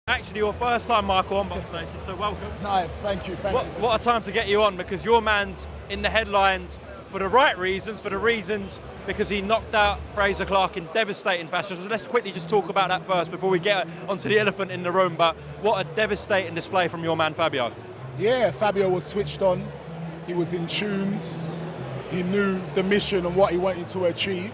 Actually, your first time, Michael, on BoxNation, so welcome. Nice, thank you. What a time to get you on, because your man's in the headlines for the right reasons, because he knocked out Frazer Clarke in devastating fashion. So let's quickly just talk about that first before we get onto the elephant in the room. But what a devastating display from your man, Fabio. Yeah, Fabio was switched on. He was in tune. He knew the mission and what he wanted to achieve.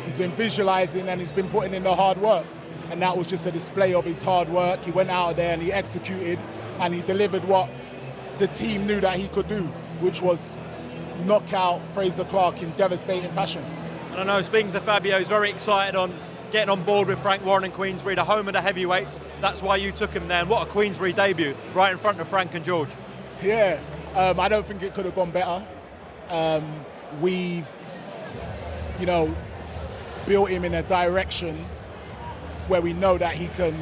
He's been visualizing and he's been putting in the hard work. And that was just a display of his hard work. He went out there and he executed and he delivered what the team knew that he could do, which was knock out Frazer Clarke in devastating fashion. And I know, speaking to Fabio, he's very excited on getting on board with Frank Warren and Queensbury, the home of the heavyweights. That's why you took him there. And what a Queensbury debut, right in front of Frank and George. Yeah, I don't think it could have gone better. We've, built him in a direction where we know that he can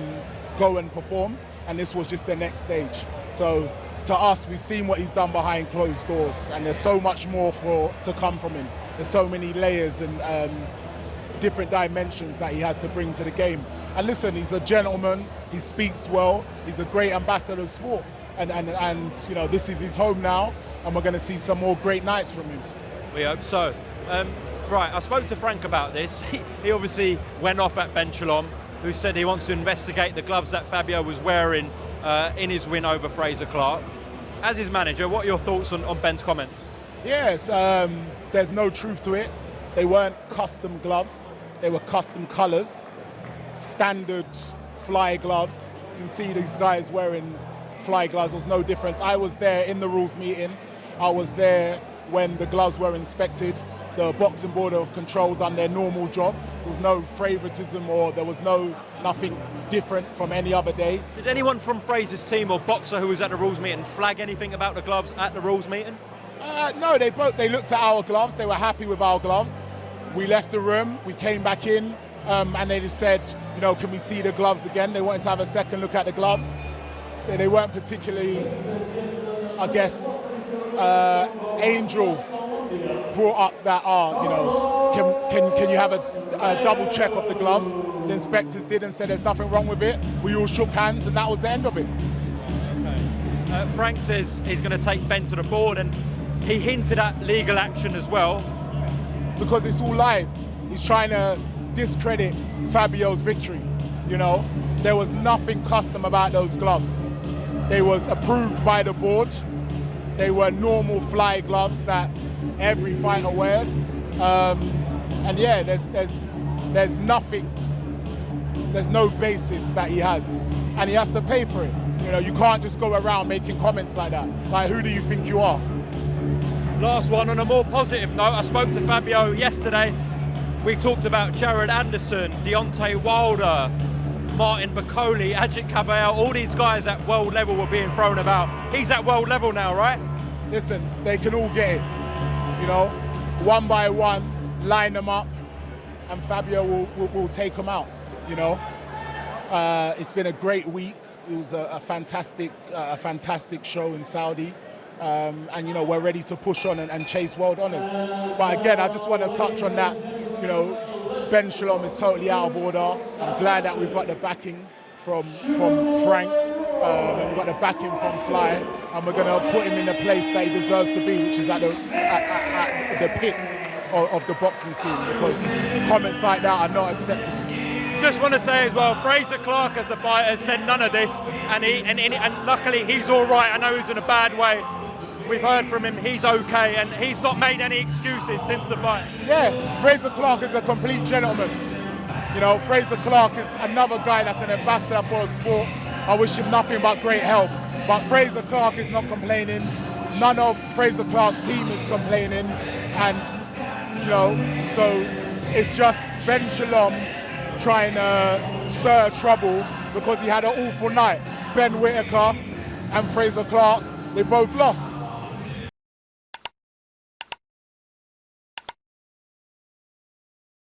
go and perform, and this was just the next stage. So to us, we've seen what he's done behind closed doors, and there's so much more to come from him. There's so many layers and different dimensions that he has to bring to the game. And listen, he's a gentleman, he speaks well, he's a great ambassador of sport, and this is his home now, and we're going to see some more great nights from him. We hope so. Right, I spoke to Frank about this. He obviously went off at Ben Shalom, who said he wants to investigate the gloves that Fabio was wearing in his win over Frazer Clarke. As his manager, what are your thoughts on Ben's comment? Yes, there's no truth to it. They weren't custom gloves, they were custom colours, standard fly gloves. You can see these guys wearing fly gloves. There's no difference. I was there in the rules meeting. I was there when the gloves were inspected. The boxing board of control done their normal job. There was no favoritism or there was nothing different from any other day. Did anyone from Frazer's team or boxer who was at the rules meeting flag anything about the gloves at the rules meeting? No, they looked at our gloves. They were happy with our gloves. We left the room, we came back in, and they just said, can we see the gloves again? They wanted to have a second look at the gloves. They weren't particularly, I guess, Angel brought up that, can you have a double check of the gloves? The inspectors did and said there's nothing wrong with it. We all shook hands and that was the end of it. Okay. Frank says he's going to take Ben to the board, and he hinted at legal action as well. Because it's all lies. He's trying to discredit Fabio's victory. There was nothing custom about those gloves. They was approved by the board. They were normal fly gloves that every fighter wears. And yeah, there's nothing, there's no basis that he has. And he has to pay for it. You can't just go around making comments like that. Like, who do you think you are? Last one, on a more positive note, I spoke to Fabio yesterday. We talked about Jared Anderson, Deontay Wilder, Martin Bakole, Ajit Cabell, all these guys at world level were being thrown about. He's at world level now, right? Listen, they can all get it. One by one, line them up, and Fabio will take them out. It's been a great week. It was a fantastic show in Saudi. And we're ready to push on and chase world honours. But again, I just want to touch on that. Ben Shalom is totally out of order. I'm glad that we've got the backing from Frank, and we've got the backing from Fly, and we're going to put him in the place that he deserves to be, which is at the pits of the boxing scene, because comments like that are not acceptable. Just want to say as well, Frazer Clarke as the fighter said none of this, and luckily he's all right. I know he's in a bad way. We've heard from him, he's okay, and he's not made any excuses since the fight. Yeah, Frazer Clarke is a complete gentleman. Frazer Clarke is another guy that's an ambassador for a sport. I wish him nothing but great health. But Frazer Clarke is not complaining. None of Frazer Clarke's team is complaining. And, so it's just Ben Shalom trying to stir trouble because he had an awful night. Ben Whittaker and Frazer Clarke, they both lost.